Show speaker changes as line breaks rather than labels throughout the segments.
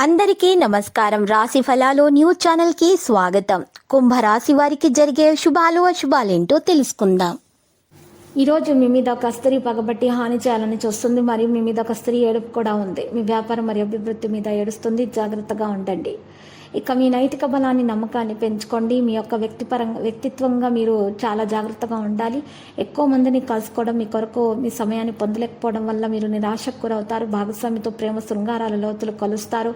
అందరికీ నమస్కారం. రాశి ఫలాలు న్యూస్ ఛానల్ కి స్వాగతం. కుంభరాశి వారికి జరిగే శుభాలు అశుభాలేంటో తెలుసుకుందాం. ఈరోజు మీ మీద ఒక స్త్రీ పగబట్టి హాని చేయాలని చూస్తుంది మరియు మీ మీద ఒక స్త్రీ ఏడుపు కూడా ఉంది. మీ వ్యాపారం మరియు అభివృద్ధి మీద ఏడుస్తుంది. జాగ్రత్తగా ఉండండి. ఇక మీ నైతిక బలాన్ని నమ్మకాన్ని పెంచుకోండి. మీ యొక్క వ్యక్తిత్వంగా మీరు చాలా జాగ్రత్తగా ఉండాలి. ఎక్కువ మందిని కలుసుకోవడం మీ కొరకు మీ సమయాన్ని పొందలేకపోవడం వల్ల మీరు నిరాశకు గురవుతారు. భాగస్వామితో ప్రేమ శృంగారాల లోతులు కలుస్తారు.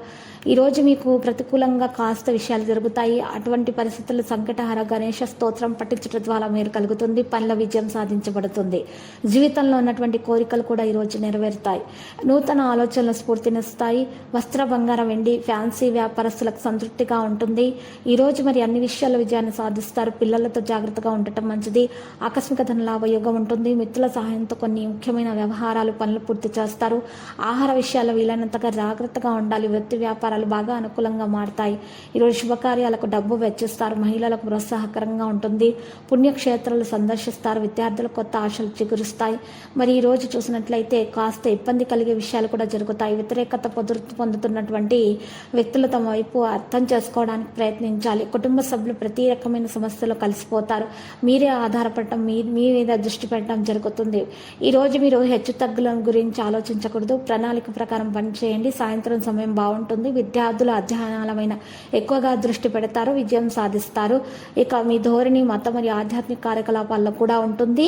ఈరోజు మీకు ప్రతికూలంగా కాస్త విషయాలు జరుగుతాయి. అటువంటి పరిస్థితుల్లో సంకటహర గణేష స్తోత్రం పఠించడం ద్వారా మేలు కలుగుతుంది. పనుల విజయం సాధించబడుతుంది. జీవితంలో ఉన్నటువంటి కోరికలు కూడా ఈరోజు నెరవేరుతాయి. నూతన ఆలోచనలు స్ఫూర్తినిస్తాయి. వస్త్ర బంగారం వెండి ఫ్యాన్సీ వ్యాపారస్తులకు సంతృప్తిగా ఉంటుంది. ఈరోజు మరి అన్ని విషయాల్లో విజయాన్ని సాధిస్తారు. పిల్లలతో జాగ్రత్తగా ఉండటం మంచిది. ఆకస్మిక ధన లాభయోగం ఉంటుంది. మిత్రుల సహాయంతో కొన్ని ముఖ్యమైన వ్యవహారాలు పనులు పూర్తి చేస్తారు. ఆహార విషయాల్లో వీలైనంతగా జాగ్రత్తగా ఉండాలి. వృత్తి వ్యాపారాలు బాగా అనుకూలంగా మారుతాయి. ఈరోజు శుభకార్యాలకు డబ్బు వెచ్చిస్తారు. మహిళలకు ప్రోత్సాహకరంగా ఉంటుంది. పుణ్యక్షేత్రాలు సందర్శిస్తారు. విద్యార్థులకు కొత్త ఆశలు చిగురుస్తాయి. మరి ఈ రోజు చూసినట్లయితే కాస్త ఇబ్బంది కలిగే విషయాలు కూడా జరుగుతాయి. వ్యతిరేకత పొందుతున్నటువంటి వ్యక్తులు తమ వైపు అర్థం చేసుకోవడానికి ప్రయత్నించాలి. కుటుంబ సభ్యులు ప్రతి రకమైన సమస్యలు కలిసిపోతారు. మీరే ఆధారపడటం మీ మీద దృష్టి పెట్టడం జరుగుతుంది. ఈరోజు మీరు హెచ్చు తగ్గుల గురించి ఆలోచించకూడదు. ప్రణాళిక ప్రకారం పనిచేయండి. సాయంత్రం సమయం బాగుంటుంది. విద్యార్థులు అధ్యయనాలమైన ఎక్కువగా దృష్టి పెడతారు. విజయం సాధిస్తారు. ఇక మీ ధోరణి మత మరియు ఆధ్యాత్మిక కార్యకలాపాల్లో కూడా ఉంటుంది.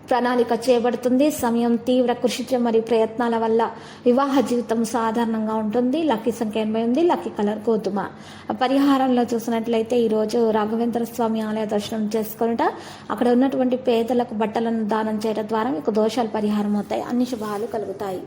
ప్రణాళిక చేయబడుతుంది. సమయం తీవ్ర కృషి మరియు ప్రయత్నాల వల్ల వివాహ జీవితం సాధారణంగా ఉంటుంది. లక్కీ సంఖ్య 88. లక్కీ కలర్ గోధుమ. పరిహారంలో చూసినట్లయితే ఈరోజు రాఘవేంద్ర స్వామి ఆలయ దర్శనం చేసుకుని అక్కడ ఉన్నటువంటి పేదలకు బట్టలను దానం చేయడం ద్వారా మీకు దోషాలు పరిహారం అవుతాయి. అన్ని శుభాలు కలుగుతాయి.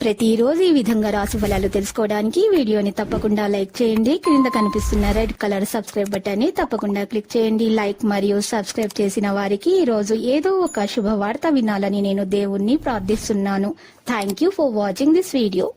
ప్రతిరోజు ఈ విధంగా రాశి ఫలాలు తెలుసుకోవడానికి వీడియోని తప్పకుండా లైక్ చేయండి. క్రింద కనిపిస్తున్న రెడ్ కలర్ సబ్స్క్రైబ్ బటన్ ని తప్పకుండా క్లిక్ చేయండి. లైక్ మరియు సబ్స్క్రైబ్ చేసిన వారికి ఈ రోజు ఏదో ఒక శుభవార్త వినాలని నేను దేవుణ్ణి ప్రార్థిస్తున్నాను. Thank you for watching this video.